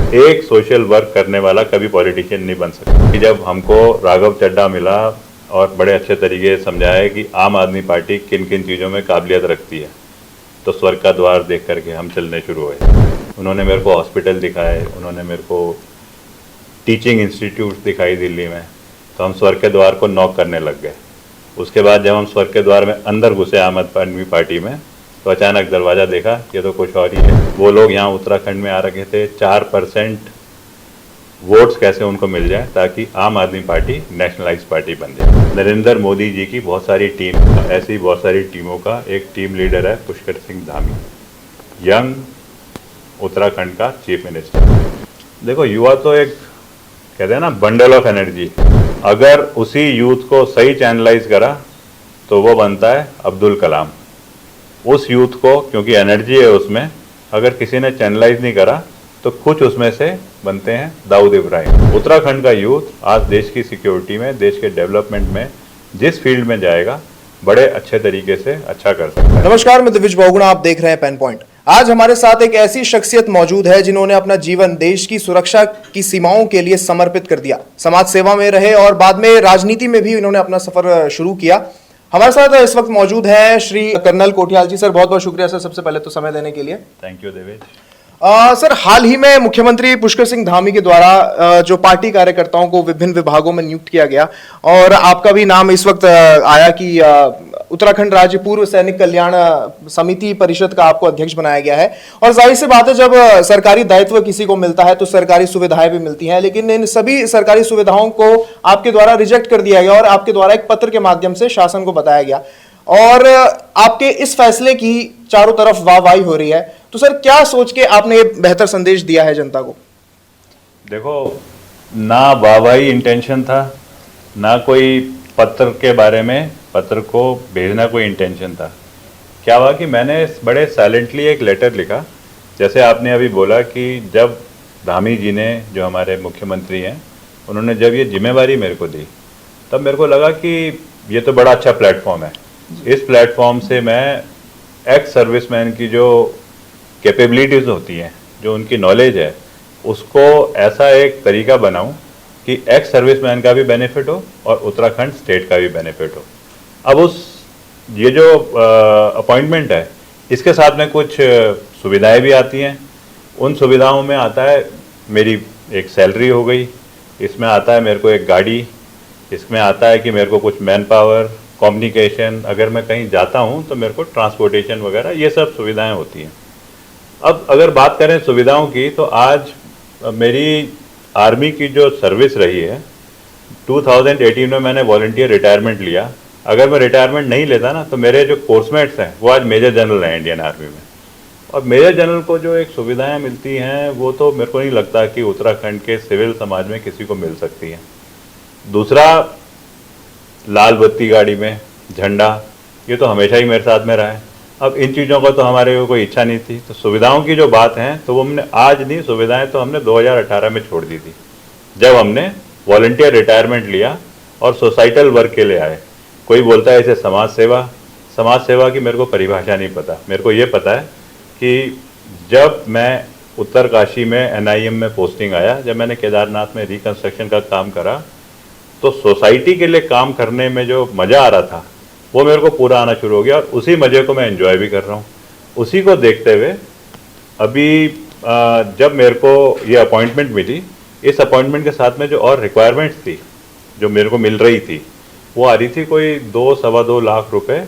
एक social work करने वाला कभी पॉलिटिशियन नहीं बन सकता। जब हमको राघव चड्ढा मिला और बड़े अच्छे तरीके से समझाया कि आम आदमी पार्टी किन किन चीज़ों में काबिलियत रखती है, तो स्वर्ग का द्वार देख करके हम चलने शुरू हुए। उन्होंने मेरे को हॉस्पिटल दिखाए, उन्होंने मेरे को टीचिंग इंस्टीट्यूट दिखाई दिल्ली में, तो हम स्वर्ग के द्वार को नॉक करने लग गए। उसके बाद जब हम स्वर्ग के द्वार में अंदर घुसे आम आदमी पार्टी में, तो अचानक दरवाज़ा देखा, ये तो कुछ और ही है। वो लोग यहाँ उत्तराखंड में आ रखे थे 4% वोट्स कैसे उनको मिल जाए ताकि आम आदमी पार्टी नेशनलाइज पार्टी बन जाए। नरेंद्र मोदी जी की बहुत सारी टीम, ऐसी बहुत सारी टीमों का एक टीम लीडर है पुष्कर सिंह धामी, यंग उत्तराखंड का चीफ मिनिस्टर। देखो, युवा तो एक कहते हैं ना बंडल ऑफ एनर्जी। अगर उसी यूथ को सही चैनलाइज करा तो वो बनता है अब्दुल कलाम। उस यूथ को, क्योंकि एनर्जी है उसमें, अगर किसी ने चैनलाइज नहीं करा तो कुछ उसमें से बनते हैं दाऊद इब्राहिम। उत्तराखंड का यूथ आज देश की सिक्योरिटी में, देश के डेवलपमेंट में जिस फील्ड में जाएगा, बड़े अच्छे तरीके से अच्छा कर सकता है। नमस्कार, मैं दिविज बहुगुणा, आप देख रहे हैं पेन पॉइंट। आज हमारे साथ एक ऐसी शख्सियत मौजूद है जिन्होंने अपना जीवन देश की सुरक्षा की सीमाओं के लिए समर्पित कर दिया। समाज सेवा में रहे और बाद में राजनीति में भी इन्होंने अपना सफर शुरू किया। हमारे साथ इस वक्त मौजूद है श्री कर्नल कोठियाल जी। सर, बहुत बहुत शुक्रिया सर, सबसे पहले तो समय देने के लिए। Thank you Devesh. सर, हाल ही में मुख्यमंत्री पुष्कर सिंह धामी के द्वारा जो पार्टी कार्यकर्ताओं को विभिन्न विभागों में नियुक्त किया गया और आपका भी नाम इस वक्त आया कि उत्तराखंड राज्य पूर्व सैनिक कल्याण समिति परिषद का आपको अध्यक्ष बनाया गया है। और जाहिर सी बात है, जब सरकारी दायित्व किसी को मिलता है तो सरकारी सुविधाएं भी मिलती हैं, लेकिन इन सभी सरकारी सुविधाओं को आपके द्वारा रिजेक्ट कर दिया गया और आपके द्वारा एक पत्र के माध्यम से शासन को बताया गया और आपके इस फैसले की चारों तरफ वाहवाही हो रही है। तो सर, क्या सोच के आपने ये बेहतर संदेश दिया है जनता को? देखो, ना वाहवाही इंटेंशन था, ना कोई पत्र के बारे में, पत्र को भेजना कोई इंटेंशन था। क्या हुआ कि मैंने बड़े साइलेंटली एक लेटर लिखा। जैसे आपने अभी बोला कि जब धामी जी ने, जो हमारे मुख्यमंत्री हैं, उन्होंने जब ये जिम्मेवारी मेरे को दी, तब मेरे को लगा कि ये तो बड़ा अच्छा प्लेटफॉर्म है। इस प्लेटफॉर्म से मैं एक्स सर्विसमैन की जो कैपेबिलिटीज़ होती हैं, जो उनकी नॉलेज है, उसको ऐसा एक तरीका बनाऊं कि एक्स सर्विसमैन का भी बेनिफिट हो और उत्तराखंड स्टेट का भी बेनिफिट हो। अब ये जो अपॉइंटमेंट है, इसके साथ में कुछ सुविधाएं भी आती हैं। उन सुविधाओं में आता है मेरी एक सैलरी हो गई, इसमें आता है मेरे को एक गाड़ी, इसमें आता है कि मेरे को कुछ मैन पावर, कम्युनिकेशन, अगर मैं कहीं जाता हूं तो मेरे को ट्रांसपोर्टेशन वगैरह, ये सब सुविधाएं होती हैं। अब अगर बात करें सुविधाओं की, तो आज मेरी आर्मी की जो सर्विस रही है, 2018 में मैंने वॉलंटियर रिटायरमेंट लिया। अगर मैं रिटायरमेंट नहीं लेता ना, तो मेरे जो कोर्समेट्स हैं वो आज मेजर जनरल हैं इंडियन आर्मी में। और मेजर जनरल को जो एक सुविधाएं मिलती हैं, वो तो मेरे को नहीं लगता कि उत्तराखंड के सिविल समाज में किसी को मिल सकती हैं। दूसरा, लाल बत्ती गाड़ी में झंडा, ये तो हमेशा ही मेरे साथ में रहा है। अब इन चीज़ों का तो हमारे को कोई इच्छा नहीं थी, तो सुविधाओं की जो बात है तो वो हमने आज नहीं, सुविधाएं तो हमने 2018 में छोड़ दी थी, जब हमने वॉलंटियर रिटायरमेंट लिया और सोसाइटल वर्क के लिए आए। कोई बोलता है इसे समाज सेवा, समाज सेवा की मेरे को परिभाषा नहीं पता। मेरे को ये पता है कि जब मैं उत्तरकाशी में NIM में पोस्टिंग आया, जब मैंने केदारनाथ में रिकन्स्ट्रक्शन का काम करा, तो सोसाइटी के लिए काम करने में जो मज़ा आ रहा था वो मेरे को पूरा आना शुरू हो गया और उसी मज़े को मैं एंजॉय भी कर रहा हूँ। उसी को देखते हुए अभी जब मेरे को ये अपॉइंटमेंट मिली, इस अपॉइंटमेंट के साथ में जो और रिक्वायरमेंट्स थी जो मेरे को मिल रही थी, वो आ रही थी कोई 2-2.25 लाख रुपए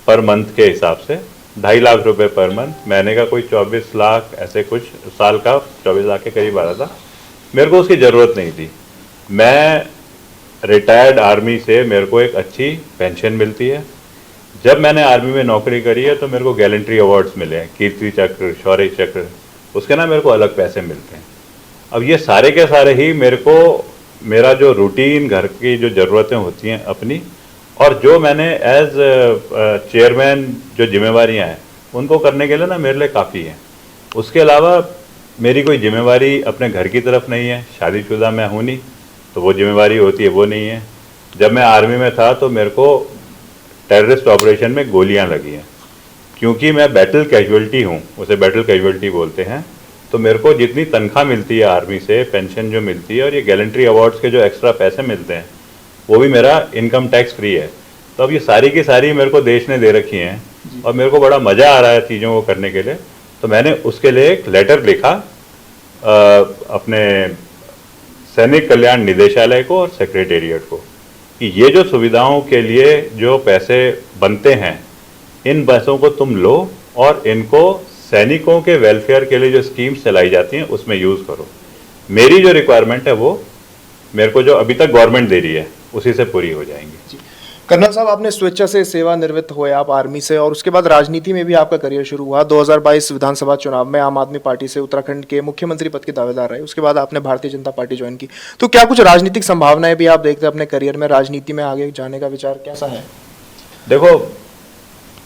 पर मंथ के हिसाब से, 2.5 लाख रुपए पर मंथ, महीने का कोई 24 लाख, ऐसे कुछ, साल का 24 लाख के करीब आ रहा था। मेरे को उसकी ज़रूरत नहीं थी। मैं रिटायर्ड आर्मी से मेरे को एक अच्छी पेंशन मिलती है। जब मैंने आर्मी में नौकरी करी है तो मेरे को गैलेंट्री अवार्ड्स मिले हैं, कीर्ति चक्र, शौर्य चक्र, उसके ना मेरे को अलग पैसे मिलते हैं। अब ये सारे के सारे ही मेरे को, मेरा जो रूटीन घर की जो ज़रूरतें होती हैं अपनी, और जो मैंने एज चेयरमैन जो जिम्मेवारियाँ हैं उनको करने के लिए ना मेरे लिए काफ़ी है। उसके अलावा मेरी कोई जिम्मेवारी अपने घर की तरफ नहीं है। शादीशुदा मैं हूँ नहीं, तो वो जिम्मेवारी होती है, वो नहीं है। जब मैं आर्मी में था तो मेरे को टेररिस्ट ऑपरेशन में गोलियां लगी हैं, क्योंकि मैं बैटल कैजुअल्टी हूँ, उसे बैटल कैजुअल्टी बोलते हैं। तो मेरे को जितनी तनख्वाह मिलती है आर्मी से, पेंशन जो मिलती है और ये गैलेंट्री अवार्ड्स के जो एक्स्ट्रा पैसे मिलते हैं वो भी मेरा इनकम टैक्स फ्री है। तो अब ये सारी की सारी मेरे को देश ने दे रखी हैं और मेरे को बड़ा मज़ा आ रहा है चीज़ों को करने के लिए। तो मैंने उसके लिए एक लेटर लिखा अपने सैनिक कल्याण निदेशालय को और सेक्रेटेरिएट को कि ये जो सुविधाओं के लिए जो पैसे बनते हैं इन पैसों को तुम लो और इनको सैनिकों के वेलफेयर के लिए जो स्कीम्स चलाई जाती हैं उसमें यूज़ करो। मेरी जो रिक्वायरमेंट है वो मेरे को जो अभी तक गवर्नमेंट दे रही है उसी से पूरी हो जाएंगी। कर्नल साहब, आपने स्वेच्छा से सेवानिवृत्त हुए आप आर्मी से और उसके बाद राजनीति में भी आपका करियर शुरू हुआ। 2022 विधानसभा चुनाव में आम आदमी पार्टी से उत्तराखंड के मुख्यमंत्री पद के दावेदार रहे। उसके बाद आपने भारतीय जनता पार्टी ज्वाइन की। तो क्या कुछ राजनीतिक संभावनाएं भी आप देखते हैं अपने करियर में? राजनीति में आगे जाने का विचार कैसा है? देखो,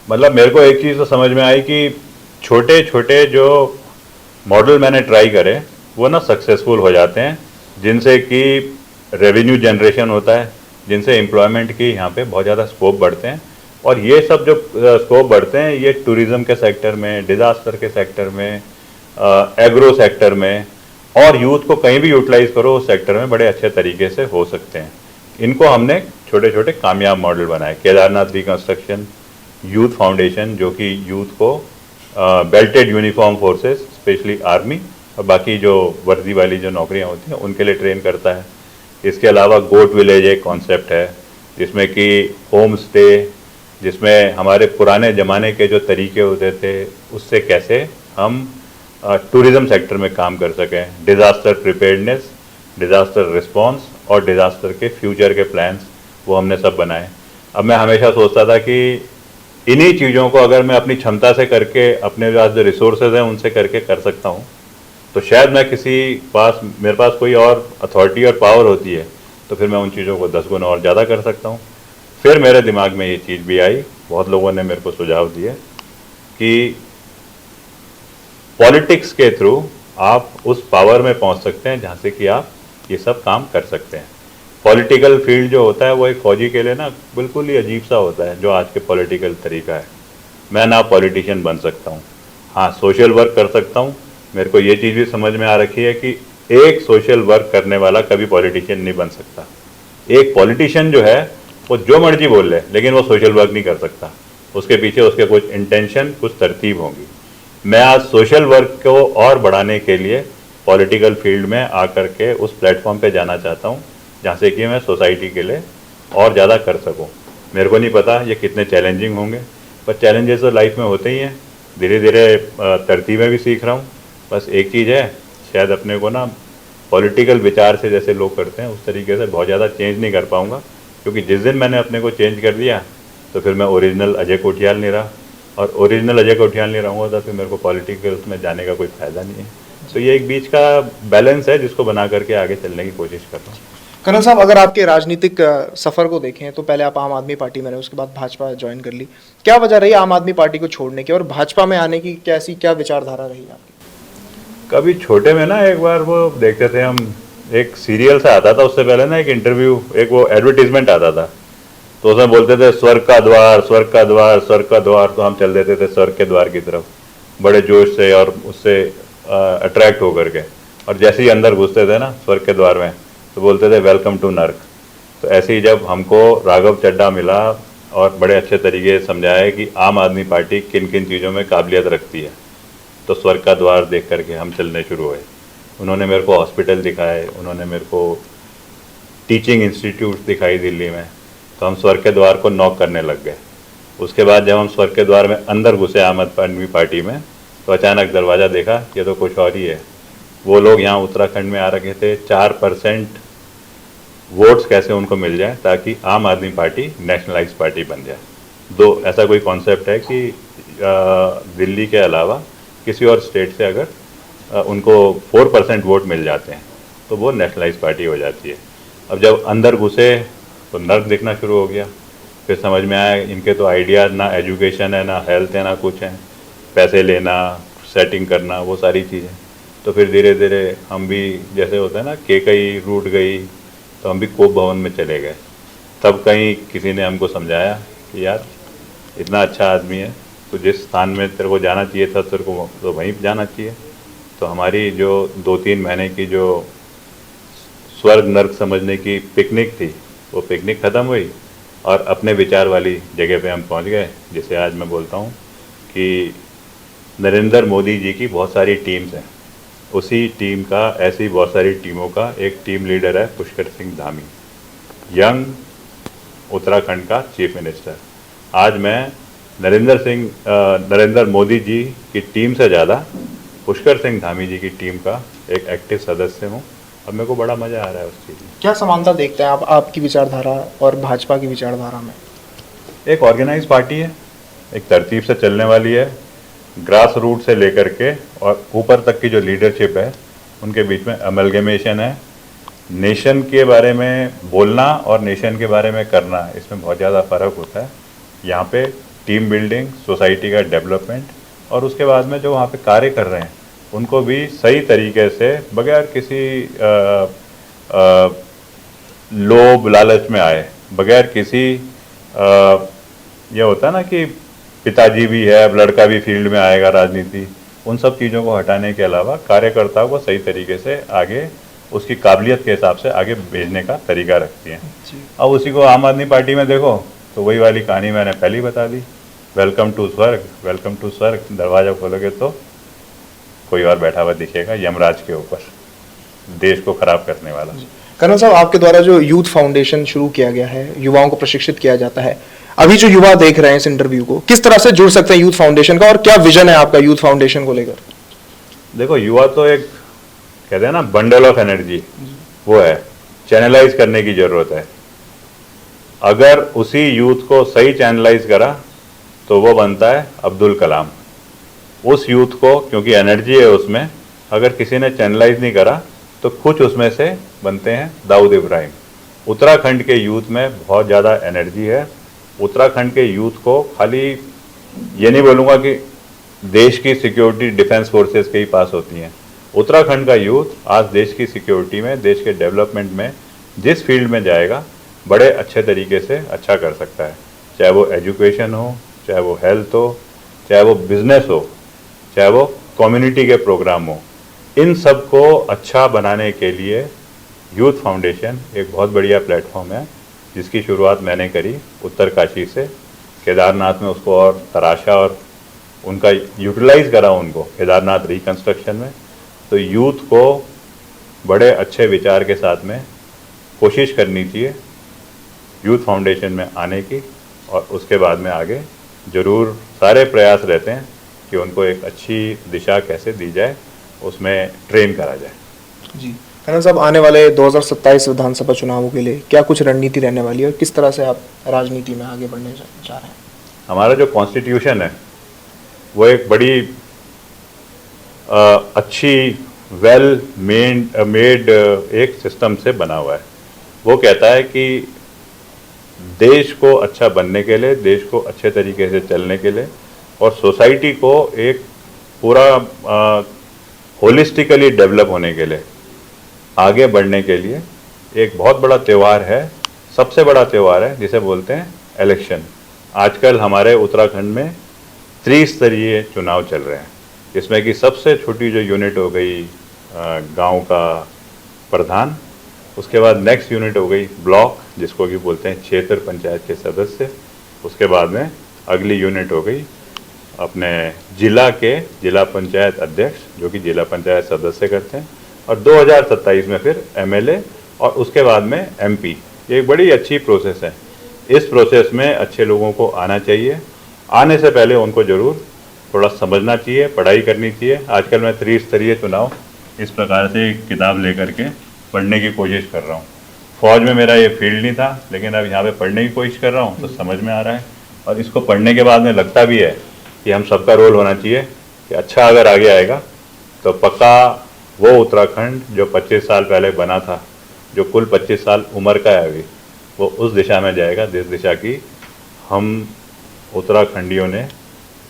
मतलब मेरे को एक चीज़ तो समझ में आई कि छोटे छोटे जो मॉडल मैंने ट्राई करे वो ना सक्सेसफुल हो जाते हैं, जिनसे कि रेवेन्यू जनरेशन होता है, जिनसे एम्प्लॉयमेंट की यहाँ पे बहुत ज़्यादा स्कोप बढ़ते हैं। और ये सब जो स्कोप बढ़ते हैं ये टूरिज़्म के सेक्टर में, डिज़ास्टर के सेक्टर में, एग्रो सेक्टर में, और यूथ को कहीं भी यूटिलाइज करो उस सेक्टर में बड़े अच्छे तरीके से हो सकते हैं। इनको हमने छोटे छोटे कामयाब मॉडल बनाए। केदारनाथ रिकंस्ट्रक्शन, यूथ फाउंडेशन जो कि यूथ को belted uniform forces specially army और बाकी जो वर्दी वाली जो नौकरियां होती हैं उनके लिए ट्रेन करता है। इसके अलावा गोट विलेज एक कॉन्सेप्ट है जिसमें कि होम स्टे, जिसमें हमारे पुराने ज़माने के जो तरीके होते थे उससे कैसे हम टूरिज़्म सेक्टर में काम कर सकें। डिज़ास्टर प्रिपेयर्डनेस, डिज़ास्टर रिस्पॉन्स और डिज़ास्टर के फ्यूचर के प्लान्स वो हमने सब बनाए। अब मैं हमेशा सोचता था कि इन्हीं चीज़ों को अगर मैं अपनी क्षमता से करके, अपने पास जो रिसोर्सेज हैं उनसे करके कर सकता हूँ, तो शायद मैं मेरे पास कोई और अथॉरिटी और पावर होती है तो फिर मैं उन चीज़ों को 10 गुना और ज़्यादा कर सकता हूँ। फिर मेरे दिमाग में ये चीज़ भी आई, बहुत लोगों ने मेरे को सुझाव दिए कि पॉलिटिक्स के थ्रू आप उस पावर में पहुँच सकते हैं जहाँ से कि आप ये सब काम कर सकते हैं। पॉलिटिकल फील्ड जो होता है वो एक फौजी के लिए ना बिल्कुल ही अजीब सा होता है जो आज के पॉलिटिकल तरीका है। मैं ना पॉलिटिशियन बन सकता हूँ, हाँ सोशल वर्क कर सकता हूँ। मेरे को ये चीज़ भी समझ में आ रखी है कि एक सोशल वर्क करने वाला कभी पॉलिटिशियन नहीं बन सकता। एक पॉलिटिशियन जो है वो जो मर्जी बोल ले लेकिन वो सोशल वर्क नहीं कर सकता, उसके पीछे उसके कुछ इंटेंशन, कुछ तरतीब होंगी। मैं आज सोशल वर्क को और बढ़ाने के लिए पॉलिटिकल फील्ड में आकर के उस प्लेटफॉर्म पे जाना चाहता हूँ जहाँ से कि मैं सोसाइटी के लिए और ज़्यादा कर सकूँ। मेरे को नहीं पता ये कितने चैलेंजिंग होंगे, पर चैलेंजेस तो लाइफ में होते ही हैं। धीरे धीरे तरतीबें भी सीख रहा हूँ। बस एक चीज़ है, शायद अपने को ना पॉलिटिकल विचार से जैसे लोग करते हैं उस तरीके से बहुत ज़्यादा चेंज नहीं कर पाऊँगा, क्योंकि जिस दिन मैंने अपने को चेंज कर दिया तो फिर मैं ओरिजिनल अजय कोठियाल नहीं रहा, और ओरिजिनल अजय कोठियाल नहीं रहूँगा तो फिर मेरे को पॉलिटिकल में जाने का कोई फ़ायदा नहीं है। तो ये एक बीच का बैलेंस है जिसको बना करके आगे चलने की कोशिश कर रहा हूँ। कर्नल साहब, अगर आपके राजनीतिक सफर को देखें तो पहले आप आम आदमी पार्टी में रहे, उसके बाद भाजपा ज्वाइन कर ली। क्या वजह रही आम आदमी पार्टी को छोड़ने की और भाजपा में आने की? क्या विचारधारा रही आपकी? कभी छोटे में ना एक बार वो देखते थे हम, एक सीरियल से आता था, उससे पहले ना एक इंटरव्यू, एक वो एडवर्टीजमेंट आता था, तो उसमें बोलते थे स्वर्ग का द्वार, स्वर्ग का द्वार, स्वर्ग का द्वार। तो हम चल देते थे स्वर्ग के द्वार की तरफ बड़े जोश से और उससे अट्रैक्ट होकर के, और जैसे ही अंदर घुसते थे ना स्वर्ग के द्वार में तो बोलते थे वेलकम टू नर्क। तो ऐसे ही जब हमको राघव चड्ढा मिला और बड़े अच्छे तरीके से समझाया कि आम आदमी पार्टी किन किन चीज़ों में काबिलियत रखती है, तो स्वर्ग का द्वार देख करके हम चलने शुरू हुए। उन्होंने मेरे को हॉस्पिटल दिखाए, उन्होंने मेरे को टीचिंग इंस्टीट्यूट दिखाई दिल्ली में, तो हम स्वर्ग के द्वार को नॉक करने लग गए। उसके बाद जब हम स्वर्ग के द्वार में अंदर घुसे आम आदमी पार्टी में, तो अचानक दरवाज़ा देखा ये तो कुछ और ही है। वो लोग यहाँ उत्तराखंड में आ रखे थे 4% वोट्स कैसे उनको मिल जाए ताकि आम आदमी पार्टी नेशनलाइज पार्टी बन जाए। ऐसा कोई कॉन्सेप्ट है कि दिल्ली के अलावा किसी और स्टेट से अगर उनको 4% वोट मिल जाते हैं तो वो नेशनलाइज पार्टी हो जाती है। अब जब अंदर घुसे तो नर्क दिखना शुरू हो गया। फिर समझ में आया इनके तो आइडिया ना एजुकेशन है, ना हेल्थ है, ना कुछ है, पैसे लेना, सेटिंग करना, वो सारी चीज़ें। तो फिर धीरे धीरे हम भी, जैसे होता है ना केकई रूठ गई, तो हम भी कोप भवन में चले गए। तब कहीं किसी ने हमको समझाया कि यार इतना अच्छा आदमी है, तो जिस स्थान में तेरे को जाना चाहिए था तेरे को तो वहीं जाना चाहिए। तो हमारी जो 2-3 महीने की जो स्वर्ग नर्क समझने की पिकनिक थी, वो पिकनिक ख़त्म हुई और अपने विचार वाली जगह पे हम पहुंच गए। जिसे आज मैं बोलता हूं कि नरेंद्र मोदी जी की बहुत सारी टीम्स हैं, उसी टीम का, ऐसी बहुत सारी टीमों का एक टीम लीडर है पुष्कर सिंह धामी, यंग उत्तराखंड का चीफ मिनिस्टर। आज मैं नरेंद्र मोदी जी की टीम से ज़्यादा पुष्कर सिंह धामी जी की टीम का एक एक्टिव सदस्य हूँ और मेरे को बड़ा मज़ा आ रहा है उस चीज़ में। क्या समानता देखते हैं आप आपकी विचारधारा और भाजपा की विचारधारा में? एक ऑर्गेनाइज पार्टी है, एक तरतीब से चलने वाली है, ग्रास रूट से लेकर के और ऊपर तक की जो लीडरशिप है उनके बीच में अमलगमेशन है। नेशन के बारे में बोलना और नेशन के बारे में करना, इसमें बहुत ज़्यादा फ़र्क होता है। यहाँ पे टीम बिल्डिंग, सोसाइटी का डेवलपमेंट और उसके बाद में जो वहाँ पे कार्य कर रहे हैं उनको भी सही तरीके से, बगैर किसी लोभ लालच में आए, बगैर किसी ये होता है ना कि पिताजी भी है अब लड़का भी फील्ड में आएगा राजनीति, उन सब चीज़ों को हटाने के अलावा कार्यकर्ताओं को सही तरीके से आगे उसकी काबिलियत के हिसाब से आगे भेजने का तरीका रखती हैं। अब उसी को आम आदमी पार्टी में देखो तो वही वाली कहानी मैंने पहले ही बता दी, वेलकम टू स्वर्ग, वेलकम टू स्वर्ग। दरवाज़ा खोलोगे तो कोई और बैठा हुआ दिखेगा यमराज के ऊपर, देश को खराब करने वाला। कर्नल साहब, आपके द्वारा जो यूथ फाउंडेशन शुरू किया गया है, युवाओं को प्रशिक्षित किया जाता है, अभी जो युवा देख रहे हैं इस इंटरव्यू को, किस तरह से जुड़ सकते हैं यूथ फाउंडेशन का और क्या विजन है आपका यूथ फाउंडेशन को लेकर? देखो, युवा तो एक कहते हैं ना बंडल ऑफ एनर्जी, वो है, चैनलाइज करने की ज़रूरत है। अगर उसी यूथ को सही चैनलाइज करा तो वो बनता है अब्दुल कलाम। उस यूथ को, क्योंकि एनर्जी है उसमें, अगर किसी ने चैनलाइज नहीं करा तो कुछ उसमें से बनते हैं दाऊद इब्राहिम। उत्तराखंड के यूथ में बहुत ज़्यादा एनर्जी है। उत्तराखंड के यूथ को खाली ये नहीं बोलूँगा कि देश की सिक्योरिटी डिफेंस फोर्सेस के ही पास होती हैं। उत्तराखंड का यूथ आज देश की सिक्योरिटी में, देश के डेवलपमेंट में जिस फील्ड में जाएगा बड़े अच्छे तरीके से अच्छा कर सकता है, चाहे वो एजुकेशन हो, चाहे वो हेल्थ हो, चाहे वो बिजनेस हो, चाहे वो कम्युनिटी के प्रोग्राम हो। इन सब को अच्छा बनाने के लिए यूथ फाउंडेशन एक बहुत बढ़िया प्लेटफॉर्म है, जिसकी शुरुआत मैंने करी उत्तरकाशी से। केदारनाथ में उसको और तराशा और उनका यूटिलाइज करा उनको केदारनाथ रिकंस्ट्रक्शन में। तो यूथ को बड़े अच्छे विचार के साथ में कोशिश करनी चाहिए यूथ फाउंडेशन में आने की, और उसके बाद में आगे ज़रूर सारे प्रयास रहते हैं कि उनको एक अच्छी दिशा कैसे दी जाए, उसमें ट्रेन करा जाए। जी कर्नल साहब, आने वाले 2027 विधानसभा चुनावों के लिए क्या कुछ रणनीति रहने वाली है और किस तरह से आप राजनीति में आगे बढ़ने जा रहे हैं? हमारा जो कॉन्स्टिट्यूशन है वो एक बड़ी अच्छी वेल मेड एक सिस्टम से बना हुआ है। वो कहता है कि देश को अच्छा बनने के लिए, देश को अच्छे तरीके से चलने के लिए और सोसाइटी को एक पूरा होलिस्टिकली डेवलप होने के लिए, आगे बढ़ने के लिए एक बहुत बड़ा त्यौहार है, सबसे बड़ा त्यौहार है जिसे बोलते हैं इलेक्शन। आजकल हमारे उत्तराखंड में त्रिस्तरीय चुनाव चल रहे हैं, जिसमें कि सबसे छोटी जो यूनिट हो गई गांव का प्रधान, उसके बाद नेक्स्ट यूनिट हो गई ब्लॉक, जिसको कि बोलते हैं क्षेत्र पंचायत के सदस्य, उसके बाद में अगली यूनिट हो गई अपने जिला पंचायत अध्यक्ष, जो कि जिला पंचायत सदस्य करते हैं, और 2027 में फिर एमएलए और उसके बाद में एमपी। ये एक बड़ी अच्छी प्रोसेस है। इस प्रोसेस में अच्छे लोगों को आना चाहिए। आने से पहले उनको ज़रूर थोड़ा समझना चाहिए, पढ़ाई करनी चाहिए। आजकल मैं त्रिस्तरीय चुनाव इस प्रकार से एक किताब लेकर के पढ़ने की कोशिश कर रहा हूँ। फौज में मेरा ये फील्ड नहीं था, लेकिन अब यहाँ पे पढ़ने की कोशिश कर रहा हूँ तो समझ में आ रहा है, और इसको पढ़ने के बाद में लगता भी है कि हम सबका रोल होना चाहिए कि अच्छा अगर आगे आएगा तो पक्का वो उत्तराखंड जो 25 साल पहले बना था, जो कुल 25 साल उम्र का है अभी, वो उस दिशा में जाएगा जिस दिशा की हम उत्तराखंडियों ने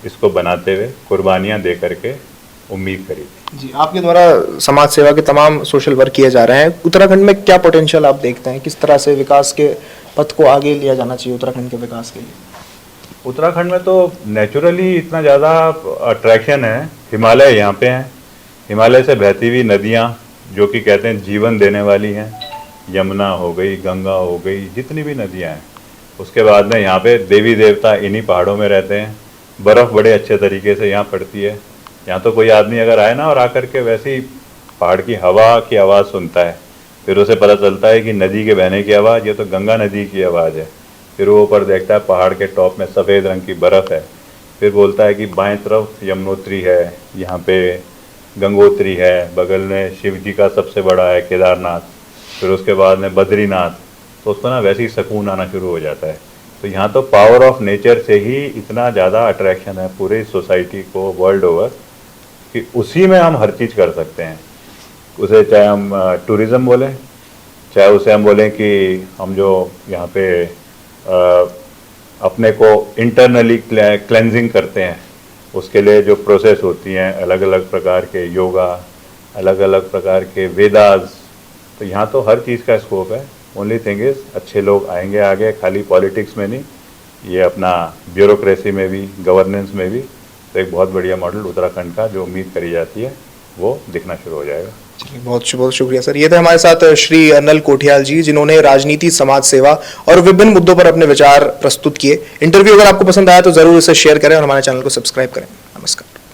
इसको बनाते हुए कुर्बानियाँ दे करके उम्मीद करी थी। जी, आपके द्वारा समाज सेवा के तमाम सोशल वर्क किए जा रहे हैं। उत्तराखंड में क्या पोटेंशियल आप देखते हैं, किस तरह से विकास के पथ को आगे लिया जाना चाहिए उत्तराखंड के विकास के लिए? उत्तराखंड में तो नेचुरली इतना ज़्यादा अट्रैक्शन है, हिमालय यहाँ पे हैं, हिमालय से बहती हुई नदियाँ जो कि कहते हैं जीवन देने वाली हैं, यमुना हो गई, गंगा हो गई, जितनी भी नदियाँ हैं। उसके बाद में यहाँ पे देवी देवता इन्हीं पहाड़ों में रहते हैं। बर्फ़ बड़े अच्छे तरीके से यहाँ पड़ती है। यहाँ तो कोई आदमी अगर आए ना और आकर के वैसी पहाड़ की हवा की आवाज़ सुनता है, फिर उसे पता चलता है कि नदी के बहने की आवाज़, ये तो गंगा नदी की आवाज़ है। फिर वो ऊपर देखता है पहाड़ के टॉप में सफ़ेद रंग की बर्फ़ है। फिर बोलता है कि बाएं तरफ यमुनोत्री है, यहाँ पे गंगोत्री है, बगल में शिव जी का सबसे बड़ा है केदारनाथ, फिर उसके बाद में बद्रीनाथ। तो उसको ना वैसे ही सुकून आना शुरू हो जाता है। तो यहाँ तो पावर ऑफ नेचर से ही इतना ज़्यादा अट्रैक्शन है पूरी सोसाइटी को वर्ल्ड ओवर कि उसी में हम हर चीज़ कर सकते हैं। उसे चाहे हम टूरिज़्म बोलें, चाहे उसे हम बोलें कि हम जो यहाँ पे अपने को इंटरनली क्लेंजिंग करते हैं, उसके लिए जो प्रोसेस होती हैं, अलग अलग प्रकार के योगा, अलग अलग प्रकार के वेदास, तो यहाँ तो हर चीज़ का स्कोप है। ओनली थिंग इज़ अच्छे लोग आएंगे आगे, खाली पॉलिटिक्स में नहीं, ये अपना ब्यूरोक्रेसी में भी, गवर्नेंस में भी। तो एक बहुत बढ़िया मॉडल उत्तराखंड का जो उम्मीद करी जाती है वो दिखना शुरू हो जाएगा। बहुत बहुत शुक्रिया सर। ये थे हमारे साथ श्री नल कोठियाल जी, जिन्होंने राजनीति, समाज सेवा और विभिन्न मुद्दों पर अपने विचार प्रस्तुत किए। इंटरव्यू अगर आपको पसंद आया तो जरूर इसे शेयर करें और हमारे चैनल को सब्सक्राइब करें। नमस्कार।